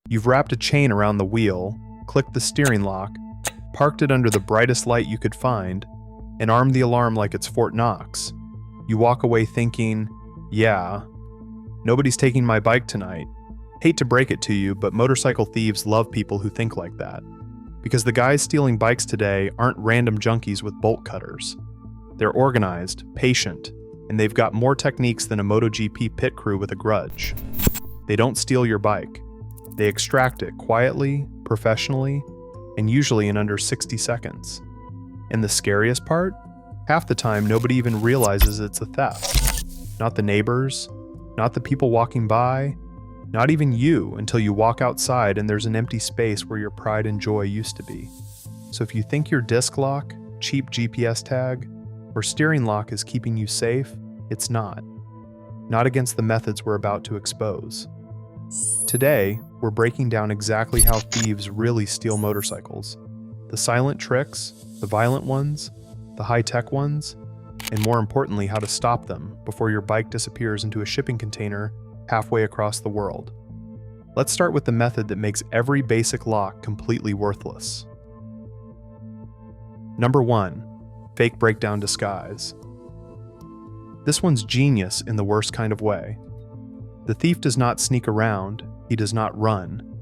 You've wrapped a chain around the wheel, clicked the steering lock, parked it under the brightest light you could find, and armed the alarm like it's Fort Knox. You walk away thinking, yeah, nobody's taking my bike tonight. Hate to break it to you, but motorcycle thieves love people who think like that. Because the guys stealing bikes today aren't random junkies with bolt cutters. They're organized, patient, and they've got more techniques than a MotoGP pit crew with a grudge. They don't steal your bike. They extract it quietly, professionally, and usually in under 60 seconds. And the scariest part? Half the time, nobody even realizes it's a theft. Not the neighbors, not the people walking by, not even you until you walk outside and there's an empty space where your pride and joy used to be. So if you think your disc lock, cheap GPS tag, or steering lock is keeping you safe, it's not. Not against the methods we're about to expose. Today, we're breaking down exactly how thieves really steal motorcycles. The silent tricks, the violent ones, the high-tech ones, and more importantly, how to stop them before your bike disappears into a shipping container halfway across the world. Let's start with the method that makes every basic lock completely worthless. Number 1. Fake breakdown disguise. This one's genius in the worst kind of way. The thief does not sneak around, he does not run.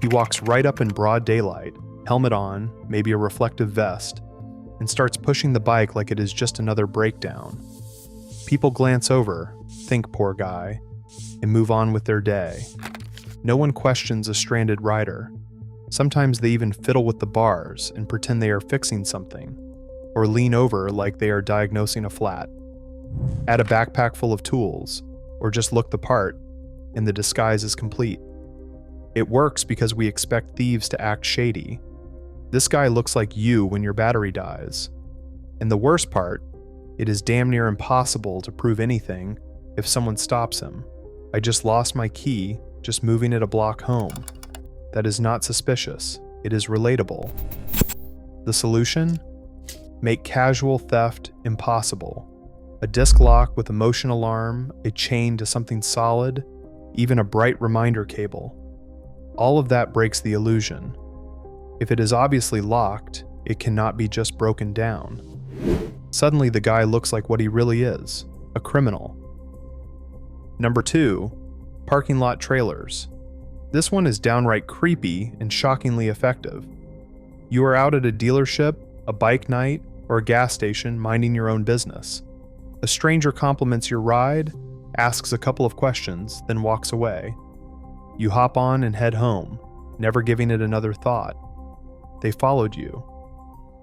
He walks right up in broad daylight, helmet on, maybe a reflective vest, and starts pushing the bike like it is just another breakdown. People glance over, think poor guy, and move on with their day. No one questions a stranded rider. Sometimes they even fiddle with the bars and pretend they are fixing something, or lean over like they are diagnosing a flat. Add a backpack full of tools, or just look the part, and the disguise is complete. It works because we expect thieves to act shady. This guy looks like you when your battery dies. And the worst part, it is damn near impossible to prove anything if someone stops him. I just lost my key, just moving it a block home. That is not suspicious, it is relatable. The solution? Make casual theft impossible. A disc lock with a motion alarm, a chain to something solid, even a bright reminder cable. All of that breaks the illusion. If it is obviously locked, it cannot be just broken down. Suddenly the guy looks like what he really is, a criminal. Number 2, parking lot trailers. This one is downright creepy and shockingly effective. You are out at a dealership, a bike night, or a gas station minding your own business. A stranger compliments your ride, asks a couple of questions, then walks away. You hop on and head home, never giving it another thought. They followed you.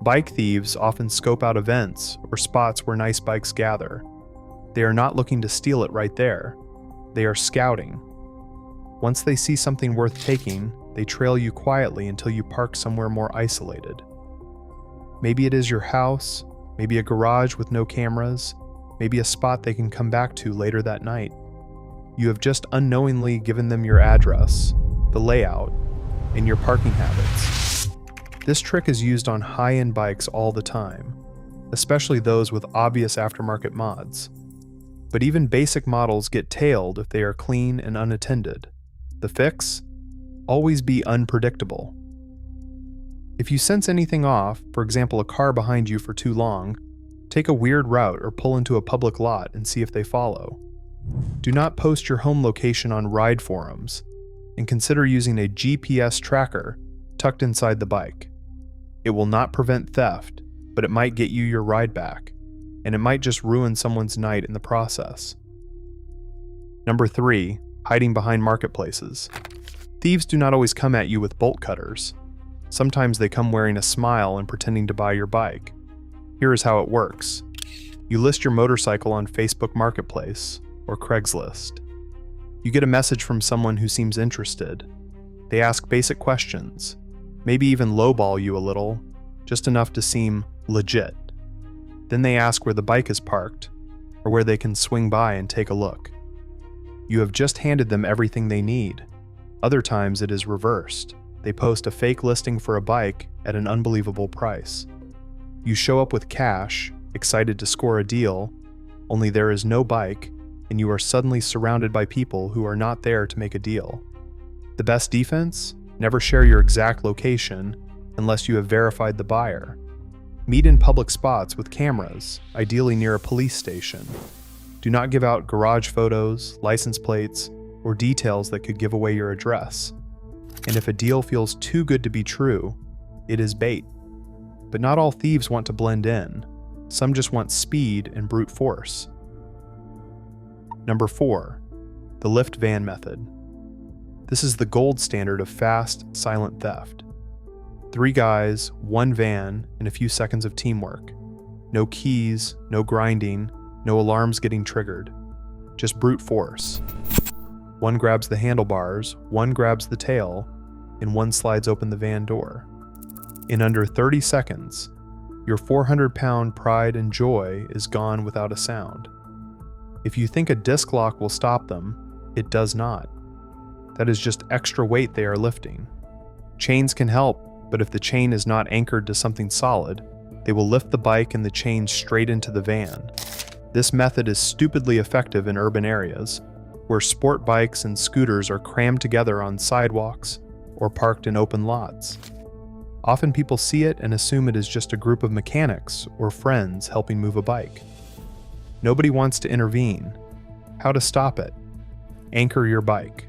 Bike thieves often scope out events or spots where nice bikes gather. They are not looking to steal it right there. They are scouting. Once they see something worth taking, they trail you quietly until you park somewhere more isolated. Maybe it is your house, maybe a garage with no cameras, maybe a spot they can come back to later that night. You have just unknowingly given them your address, the layout, and your parking habits. This trick is used on high-end bikes all the time, especially those with obvious aftermarket mods. But even basic models get tailed if they are clean and unattended. The fix? Always be unpredictable. If you sense anything off, for example a car behind you for too long, take a weird route or pull into a public lot and see if they follow. Do not post your home location on ride forums, and consider using a GPS tracker tucked inside the bike. It will not prevent theft, but it might get you your ride back, and it might just ruin someone's night in the process. Number 3, hiding behind marketplaces. Thieves do not always come at you with bolt cutters. Sometimes they come wearing a smile and pretending to buy your bike. Here is how it works. You list your motorcycle on Facebook Marketplace or Craigslist. You get a message from someone who seems interested. They ask basic questions, maybe even lowball you a little, just enough to seem legit. Then they ask where the bike is parked, or where they can swing by and take a look. You have just handed them everything they need. Other times it is reversed. They post a fake listing for a bike at an unbelievable price. You show up with cash, excited to score a deal, only there is no bike, and you are suddenly surrounded by people who are not there to make a deal. The best defense? Never share your exact location unless you have verified the buyer. Meet in public spots with cameras, ideally near a police station. Do not give out garage photos, license plates, or details that could give away your address. And if a deal feels too good to be true, it is bait. But not all thieves want to blend in. Some just want speed and brute force. Number 4, the lift van method. This is the gold standard of fast, silent theft. 3 guys, 1 van, and a few seconds of teamwork. No keys, no grinding, no alarms getting triggered. Just brute force. 1 grabs the handlebars, 1 grabs the tail, and 1 slides open the van door. In under 30 seconds, your 400-pound pride and joy is gone without a sound. If you think a disc lock will stop them, it does not. That is just extra weight they are lifting. Chains can help, but if the chain is not anchored to something solid, they will lift the bike and the chain straight into the van. This method is stupidly effective in urban areas, where sport bikes and scooters are crammed together on sidewalks or parked in open lots. Often people see it and assume it is just a group of mechanics or friends helping move a bike. Nobody wants to intervene. How to stop it? Anchor your bike.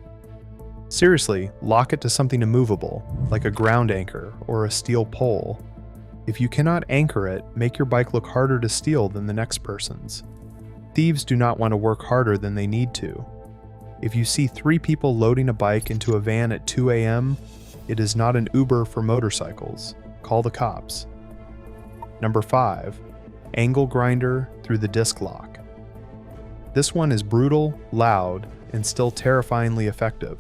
Seriously, lock it to something immovable, like a ground anchor or a steel pole. If you cannot anchor it, make your bike look harder to steal than the next person's. Thieves do not want to work harder than they need to. If you see 3 people loading a bike into a van at 2 a.m., it is not an Uber for motorcycles. Call the cops. Number 5, angle grinder through the disc lock. This one is brutal, loud, and still terrifyingly effective.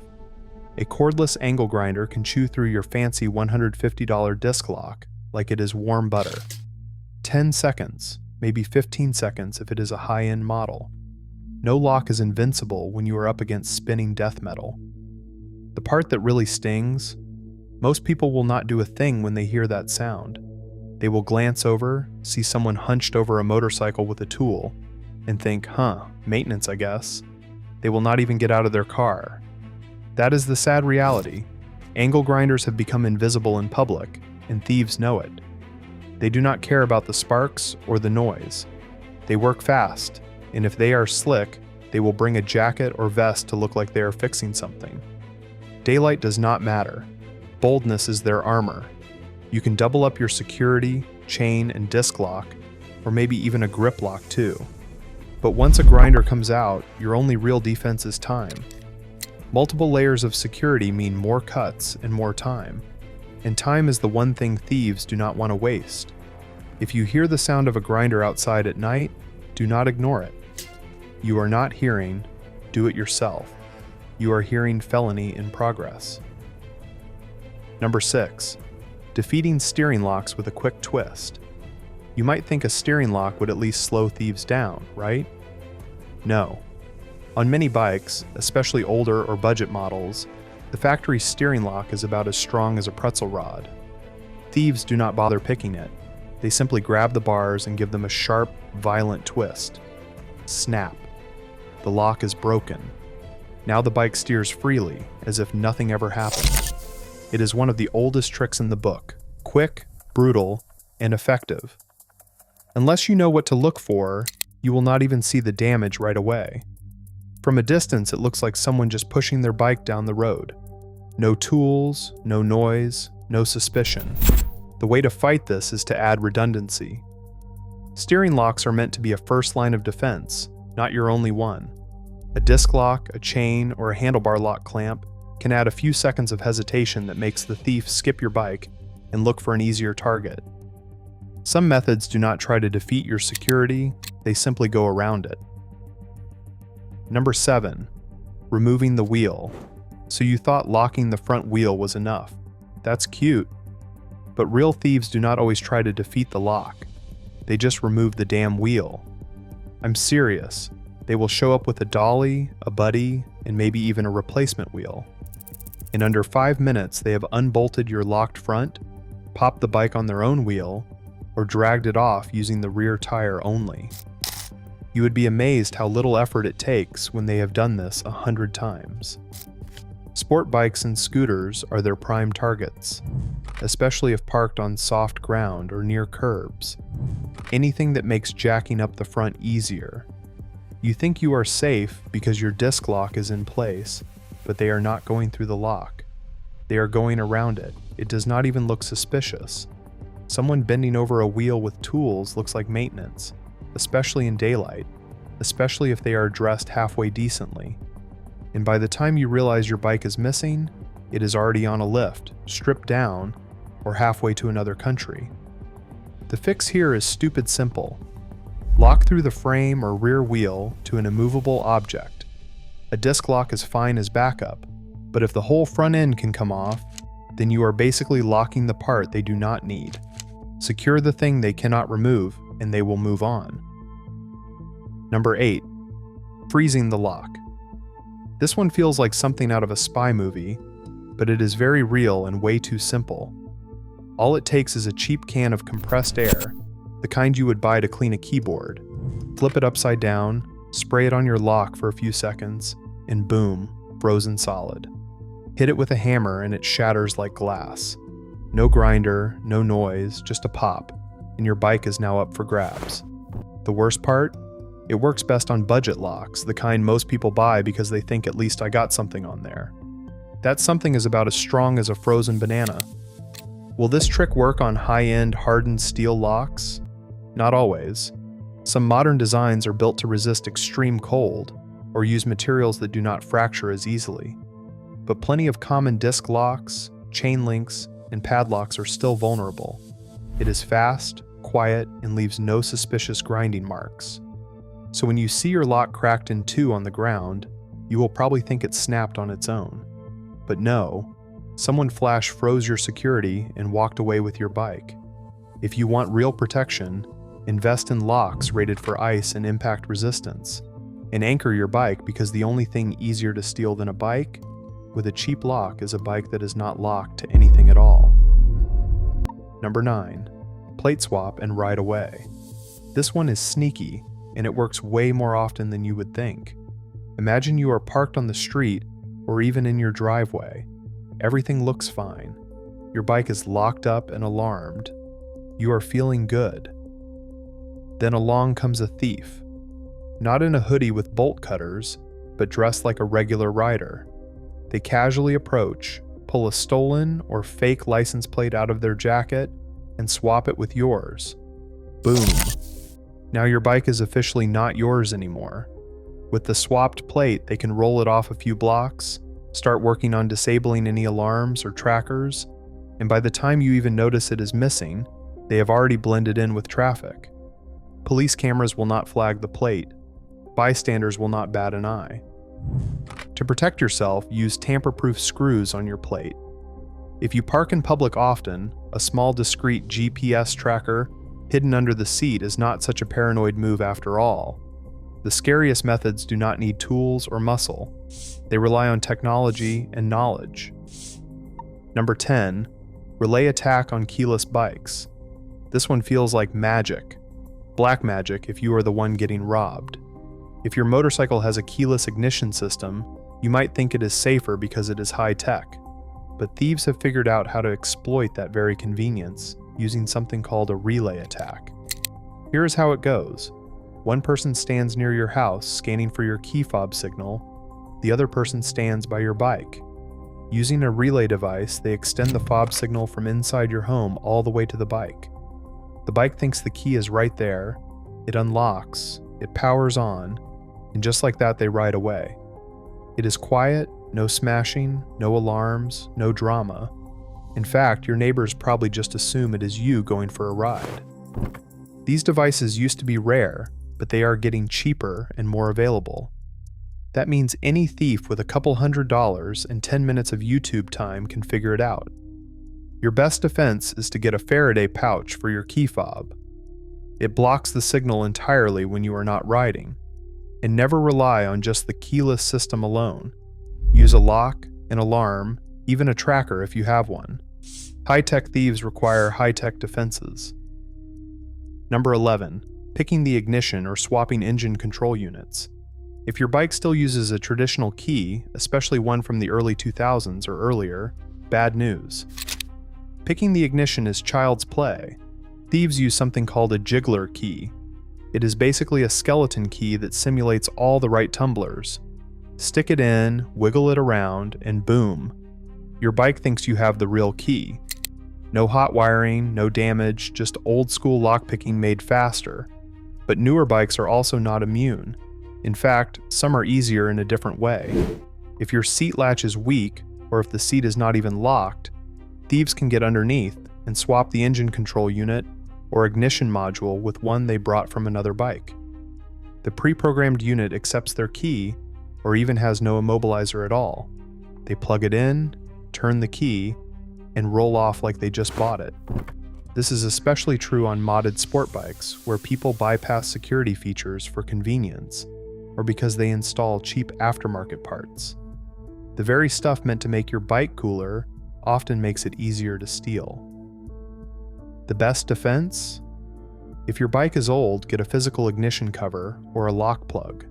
A cordless angle grinder can chew through your fancy $150 disc lock like it is warm butter. 10 seconds, maybe 15 seconds if it is a high-end model. No lock is invincible when you are up against spinning death metal. The part that really stings: most people will not do a thing when they hear that sound. They will glance over, see someone hunched over a motorcycle with a tool, and think, maintenance I guess. They will not even get out of their car. That is the sad reality. Angle grinders have become invisible in public, and thieves know it. They do not care about the sparks or the noise. They work fast, and if they are slick, they will bring a jacket or vest to look like they are fixing something. Daylight does not matter. Boldness is their armor. You can double up your security, chain, and disc lock, or maybe even a grip lock too. But once a grinder comes out, your only real defense is time. Multiple layers of security mean more cuts and more time. And time is the one thing thieves do not want to waste. If you hear the sound of a grinder outside at night, do not ignore it. You are not hearing, do it yourself. You are hearing felony in progress. Number 6, defeating steering locks with a quick twist. You might think a steering lock would at least slow thieves down, right? No. On many bikes, especially older or budget models, the factory steering lock is about as strong as a pretzel rod. Thieves do not bother picking it. They simply grab the bars and give them a sharp, violent twist. Snap. The lock is broken. Now the bike steers freely, as if nothing ever happened. It is one of the oldest tricks in the book. Quick, brutal, and effective. Unless you know what to look for, you will not even see the damage right away. From a distance, it looks like someone just pushing their bike down the road. No tools, no noise, no suspicion. The way to fight this is to add redundancy. Steering locks are meant to be a first line of defense, not your only one. A disc lock, a chain, or a handlebar lock clamp can add a few seconds of hesitation that makes the thief skip your bike and look for an easier target. Some methods do not try to defeat your security, they simply go around it. Number 7, removing the wheel. So you thought locking the front wheel was enough. That's cute. But real thieves do not always try to defeat the lock. They just remove the damn wheel. I'm serious. They will show up with a dolly, a buddy, and maybe even a replacement wheel. In under 5 minutes, they have unbolted your locked front, popped the bike on their own wheel, or dragged it off using the rear tire only. You would be amazed how little effort it takes when they have done this 100 times. Sport bikes and scooters are their prime targets, especially if parked on soft ground or near curbs. Anything that makes jacking up the front easier. You think you are safe because your disc lock is in place, but they are not going through the lock. They are going around it. It does not even look suspicious. Someone bending over a wheel with tools looks like maintenance, especially in daylight, especially if they are dressed halfway decently. And by the time you realize your bike is missing, it is already on a lift, stripped down, or halfway to another country. The fix here is stupid simple. Lock through the frame or rear wheel to an immovable object. A disc lock is fine as backup, but if the whole front end can come off, then you are basically locking the part they do not need. Secure the thing they cannot remove, and they will move on. Number 8. Freezing the lock. This one feels like something out of a spy movie, but it is very real and way too simple. All it takes is a cheap can of compressed air, the kind you would buy to clean a keyboard. Flip it upside down, spray it on your lock for a few seconds, and boom, frozen solid. Hit it with a hammer and it shatters like glass. No grinder, no noise, just a pop, and your bike is now up for grabs. The worst part? It works best on budget locks, the kind most people buy because they think at least I got something on there. That something is about as strong as a frozen banana. Will this trick work on high-end hardened steel locks? Not always. Some modern designs are built to resist extreme cold, or use materials that do not fracture as easily. But plenty of common disc locks, chain links, and padlocks are still vulnerable. It is fast, quiet, and leaves no suspicious grinding marks. So when you see your lock cracked in two on the ground, you will probably think it snapped on its own. But no, someone flash froze your security and walked away with your bike. If you want real protection, invest in locks rated for ice and impact resistance, and anchor your bike because the only thing easier to steal than a bike with a cheap lock is a bike that is not locked to anything at all. Number 9. Plate swap and ride away. This one is sneaky, and it works way more often than you would think. Imagine you are parked on the street or even in your driveway. Everything looks fine. Your bike is locked up and alarmed. You are feeling good. Then along comes a thief. Not in a hoodie with bolt cutters, but dressed like a regular rider. They casually approach, pull a stolen or fake license plate out of their jacket, and swap it with yours. Boom. Now your bike is officially not yours anymore. With the swapped plate, they can roll it off a few blocks, start working on disabling any alarms or trackers, and by the time you even notice it is missing, they have already blended in with traffic. Police cameras will not flag the plate. Bystanders will not bat an eye. To protect yourself, use tamper-proof screws on your plate. If you park in public often, a small discreet GPS tracker hidden under the seat is not such a paranoid move after all. The scariest methods do not need tools or muscle. They rely on technology and knowledge. Number 10. Relay attack on keyless bikes. This one feels like magic. Black magic if you are the one getting robbed. If your motorcycle has a keyless ignition system, you might think it is safer because it is high-tech. But thieves have figured out how to exploit that very convenience using something called a relay attack. Here is how it goes. One person stands near your house scanning for your key fob signal. The other person stands by your bike. Using a relay device, they extend the fob signal from inside your home all the way to the bike. The bike thinks the key is right there. It unlocks, it powers on, and just like that they ride away. It is quiet, no smashing, no alarms, no drama. In fact, your neighbors probably just assume it is you going for a ride. These devices used to be rare, but they are getting cheaper and more available. That means any thief with a couple $100 and 10 minutes of YouTube time can figure it out. Your best defense is to get a Faraday pouch for your key fob. It blocks the signal entirely when you are not riding. And never rely on just the keyless system alone. Use a lock, an alarm, even a tracker if you have one. High-tech thieves require high-tech defenses. Number 11. Picking the ignition or swapping engine control units. If your bike still uses a traditional key, especially one from the early 2000s or earlier, bad news. Picking the ignition is child's play. Thieves use something called a jiggler key. It is basically a skeleton key that simulates all the right tumblers. Stick it in, wiggle it around, and boom. Your bike thinks you have the real key. No hot wiring, no damage, just old school lockpicking made faster. But newer bikes are also not immune. In fact, some are easier in a different way. If your seat latch is weak, or if the seat is not even locked, thieves can get underneath and swap the engine control unit or ignition module with one they brought from another bike. The pre-programmed unit accepts their key, or even has no immobilizer at all. They plug it in, turn the key, and roll off like they just bought it. This is especially true on modded sport bikes, where people bypass security features for convenience, or because they install cheap aftermarket parts. The very stuff meant to make your bike cooler often makes it easier to steal. The best defense? If your bike is old, get a physical ignition cover or a lock plug.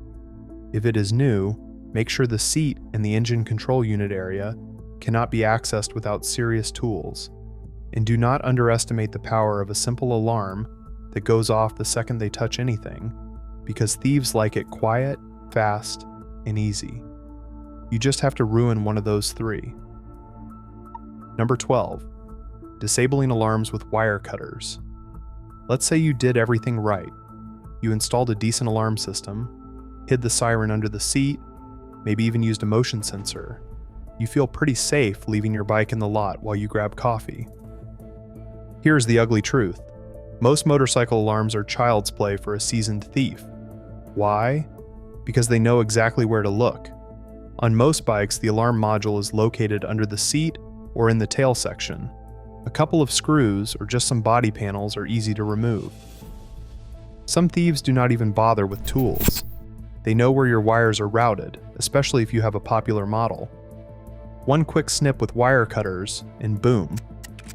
If it is new, make sure the seat and the engine control unit area cannot be accessed without serious tools. And do not underestimate the power of a simple alarm that goes off the second they touch anything, because thieves like it quiet, fast, and easy. You just have to ruin one of those three. Number 12. Disabling alarms with wire cutters. Let's say you did everything right. You installed a decent alarm system, hid the siren under the seat, maybe even used a motion sensor. You feel pretty safe leaving your bike in the lot while you grab coffee. Here's the ugly truth. Most motorcycle alarms are child's play for a seasoned thief. Why? Because they know exactly where to look. On most bikes, the alarm module is located under the seat or in the tail section. A couple of screws or just some body panels are easy to remove. Some thieves do not even bother with tools. They know where your wires are routed, especially if you have a popular model. One quick snip with wire cutters, and boom,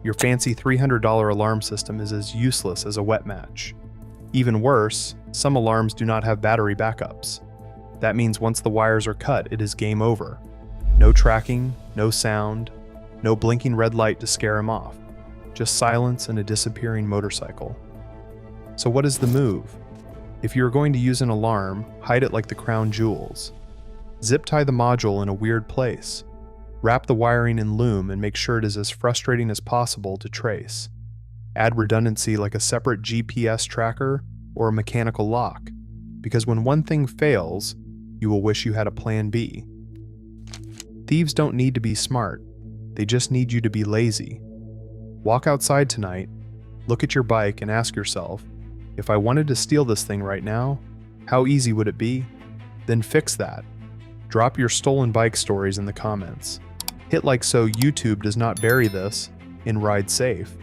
your fancy $300 alarm system is as useless as a wet match. Even worse, some alarms do not have battery backups. That means once the wires are cut, it is game over. No tracking, no sound, no blinking red light to scare him off. Just silence and a disappearing motorcycle. So what is the move? If you're going to use an alarm, hide it like the crown jewels. Zip tie the module in a weird place. Wrap the wiring in loom and make sure it is as frustrating as possible to trace. Add redundancy like a separate GPS tracker or a mechanical lock, because when one thing fails, you will wish you had a plan B. Thieves don't need to be smart, they just need you to be lazy. Walk outside tonight, look at your bike and ask yourself, if I wanted to steal this thing right now, how easy would it be? Then fix that. Drop your stolen bike stories in the comments. Hit like so YouTube does not bury this, and ride safe.